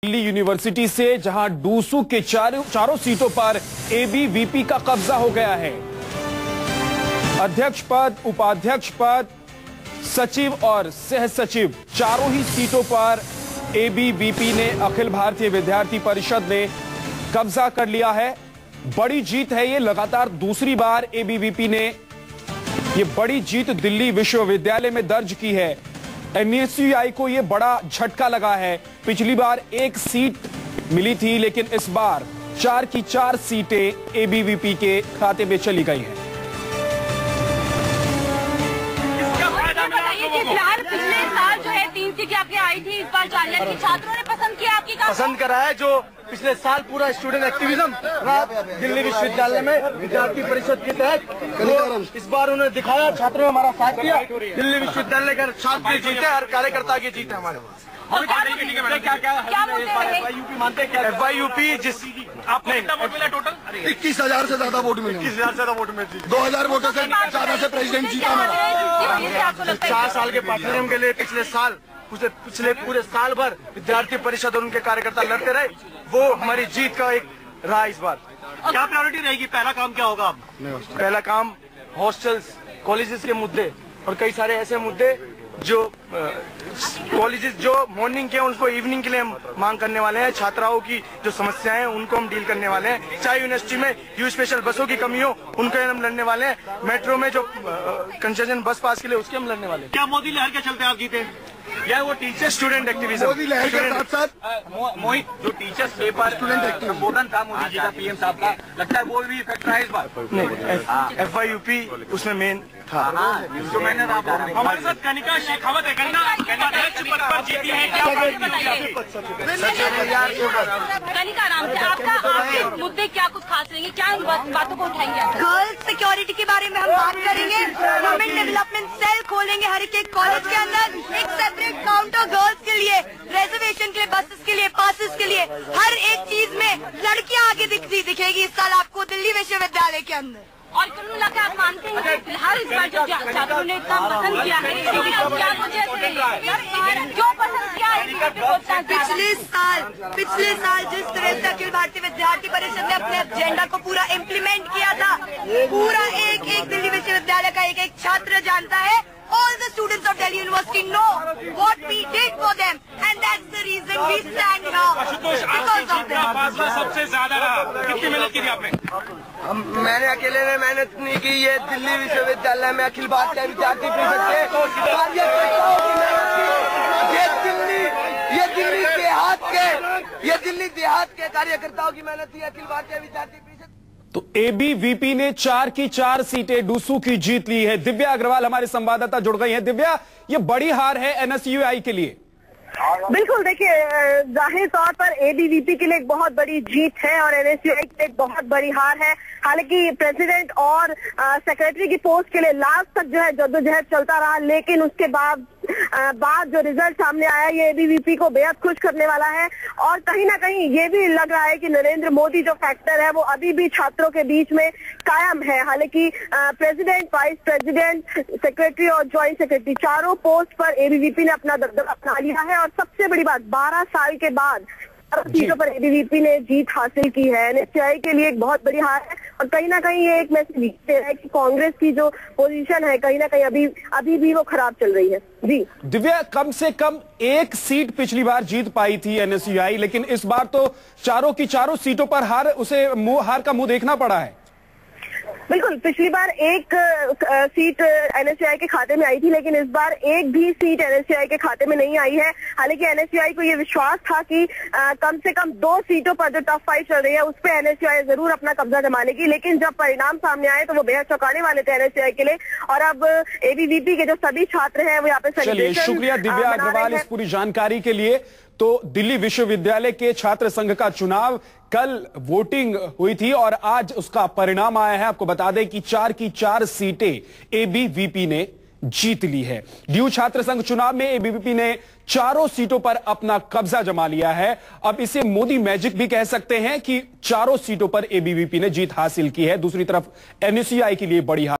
Delhi university से जहां DUSU के चारों सीटों पर एबीवीपी का कब्जा हो गया है। अध्यक्ष पद, उपाध्यक्ष पद, सचिव और सह सचिव चारों ही सीटों पर एबीवीपी ने, अखिल भारतीय विद्यार्थी परिषद ने कब्जा कर लिया है। बड़ी जीत है ये, लगातार दूसरी बार एबीवीपी ने ये बड़ी जीत दिल्ली विश्वविद्यालय में दर्ज की है। एनएसयूआई को यह बड़ा झटका लगा है। पिछली बार एक सीट मिली थी, लेकिन इस बार 4 की 4 सीटें एबीवीपी के खाते में चली गई हैं। फिलहाल पिछले साल जो है 3 सीटें आपकी आई थी, इस बार 4 की छात्रों ने पसंद किया, आपकी पसंद करा है। जो पिछले साल पूरा स्टूडेंट एक्टिविज्म रहा दिल्ली विश्वविद्यालय में विद्यार्थी परिषद के तहत, वो इस बार उन्होंने दिखाया, छात्रों ने हमारा साथ किया। दिल्ली विश्वविद्यालय के छात्र जीते, हर कार्यकर्ता की जीत है हमारे पास। FYUP मानते हैं क्या? FYUP जिस आपने वोट मिला टोटल 21,000 से ज्यादा वोट मिले। 21,000 से ज्यादा वोट मिले। 2,000 वोटों से ज्यादा से प्रेसिडेंट जीता हमारा। 4 साल के पाठ्यक्रम के लिए पिछले पूरे साल भर विद्यार्थी परिषद और उनके कार्यकर्ता लड़ते रहे। वो हमारी जीत का एक रहा इस बार। क्या प्रायोरिटी रहेगी? पहला काम क्या होगा? पहला काम हॉस्टल्स, कॉलेजेस के मुद्दे और कई सारे ऐसे मुद्दे जो कॉलेजेस जो मॉर्निंग के हैं उनको इवनिंग के लिए मांग करने वाले हैं। छात्राओं की जो समस्याएं हैं उनको हम डील करने वाले हैं। चाहे यूनिवर्सिटी में यू स्पेशल बसों की कमी हो, उनके हम लड़ने वाले हैं। मेट्रो में जो कंसेशन बस पास के लिए, उसके हम लड़ने वाले हैं। क्या मोदी लहर के चलते आप जीते? या वो टीचर स्टूडेंट एक्टिविज्म, मोदी लहर के साथ मोहित जो टीचर्स पेपर स्टूडेंट संबोधन था मोदी जी का, पीएम साहब का, लगता है वो भी इफेक्ट रहा है इस बार? नहीं, FYUP उसमें मेन था। जो मैंने हमारे साथ कनिका शेखावत है, अध्यक्ष पद पर जीती है। क्या कनिका राम से आपका मुद्दे क्या कुछ खास रहेंगे? क्या बातों को उठाएंगे? गर्ल्स सिक्योरिटी के बारे में हम बात करेंगे। वुमेन डेवलपमेंट सेल खोलेंगे हर एक कॉलेज के अंदर, एक सेपरेट काउंटर गर्ल्स के लिए, रिजर्वेशन के लिए, बसेस के लिए, पासेस के लिए, हर एक चीज में लड़कियां आगे दिखेगी इस साल आपको दिल्ली विश्वविद्यालय के अंदर। और कुल मिलाकर आप मानते हैं कि फिलहाल इस बार जो छात्रों ने इतना पसंद किया है, क्या वजह क्यों पसंद किया है? पिछले साल जिस तरह से अखिल भारतीय विद्यार्थी परिषद ने अपने एजेंडा को पूरा इम्प्लीमेंट किया था, पूरा एक दिल्ली विश्वविद्यालय का एक छात्र जानता है। All the students of Delhi University know what we did for them, and that's the reason we stand here because of them. सबसे ज्यादा रहा। कितनी मेहनत की थी आपने? मैंने अकेले ने मेहनत नहीं की। ये दिल्ली विश्वविद्यालय में अखिल भारतीय विद्यार्थी परिषद के ये दिल्ली देहात के कार्यकर्ताओं की मेहनत थी। अखिल भारतीय विद्यार्थी परिषद तो एबीवीपी ने 4 की 4 सीटें डूसू की जीत ली है। दिव्या अग्रवाल हमारे संवाददाता जुड़ गई हैं। दिव्या, ये बड़ी हार है एनएसयूआई के लिए। बिल्कुल, देखिए, जाहिर तौर पर एबीवीपी के लिए एक बहुत बड़ी जीत है और एनएसयूआई के लिए एक बहुत बड़ी हार है। हालांकि प्रेसिडेंट और सेक्रेटरी की पोस्ट के लिए लास्ट तक जो है जद्दोजहद चलता रहा, लेकिन उसके बाद जो रिजल्ट सामने आया ये एबीवीपी को बेहद खुश करने वाला है। और कहीं ना कहीं ये भी लग रहा है कि नरेंद्र मोदी जो फैक्टर है वो अभी भी छात्रों के बीच में कायम है। हालांकि प्रेसिडेंट, वाइस प्रेसिडेंट, सेक्रेटरी और ज्वाइंट सेक्रेटरी चारों पोस्ट पर एबीवीपी ने अपना दबदबा अपना लिया है। और सबसे बड़ी बात, 12 साल के बाद सीटों पर एबीवीपी ने जीत हासिल की है। एनएसयूआई के लिए एक बहुत बड़ी हार है और कहीं ना कहीं ये एक मैसेज दे रहा है कि कांग्रेस की जो पोजीशन है कहीं ना कहीं अभी भी वो खराब चल रही है। जी दिव्या, कम से कम एक सीट पिछली बार जीत पाई थी एनएसयूआई, लेकिन इस बार तो चारों की चारों सीटों पर हार का मुंह देखना पड़ा है। बिल्कुल, पिछली बार एक सीट एनएसयूआई के खाते में आई थी, लेकिन इस बार एक भी सीट एनएसयूआई के खाते में नहीं आई है। हालांकि एनएसयूआई को ये विश्वास था कि कम से कम 2 सीटों पर जो टफ फाइट चल रही है उस पर एनएसयूआई जरूर अपना कब्जा जमा लेगी। लेकिन जब परिणाम सामने आए तो वो बेहद चौंकाने वाले थे एनएसयूआई के लिए। और अब एबीवीपी के जो सभी छात्र हैं वो यहाँ पे चलिए, शुक्रिया दिव्या अग्रवाल इस पूरी जानकारी के लिए। तो दिल्ली विश्वविद्यालय के छात्र संघ का चुनाव, कल वोटिंग हुई थी और आज उसका परिणाम आया है। आपको बता दें कि 4 की 4 सीटें एबीवीपी ने जीत ली है। ड्यू छात्र संघ चुनाव में एबीवीपी ने चारों सीटों पर अपना कब्जा जमा लिया है। अब इसे मोदी मैजिक भी कह सकते हैं कि चारों सीटों पर एबीवीपी ने जीत हासिल की है। दूसरी तरफ एनएसयूआई के लिए बड़ी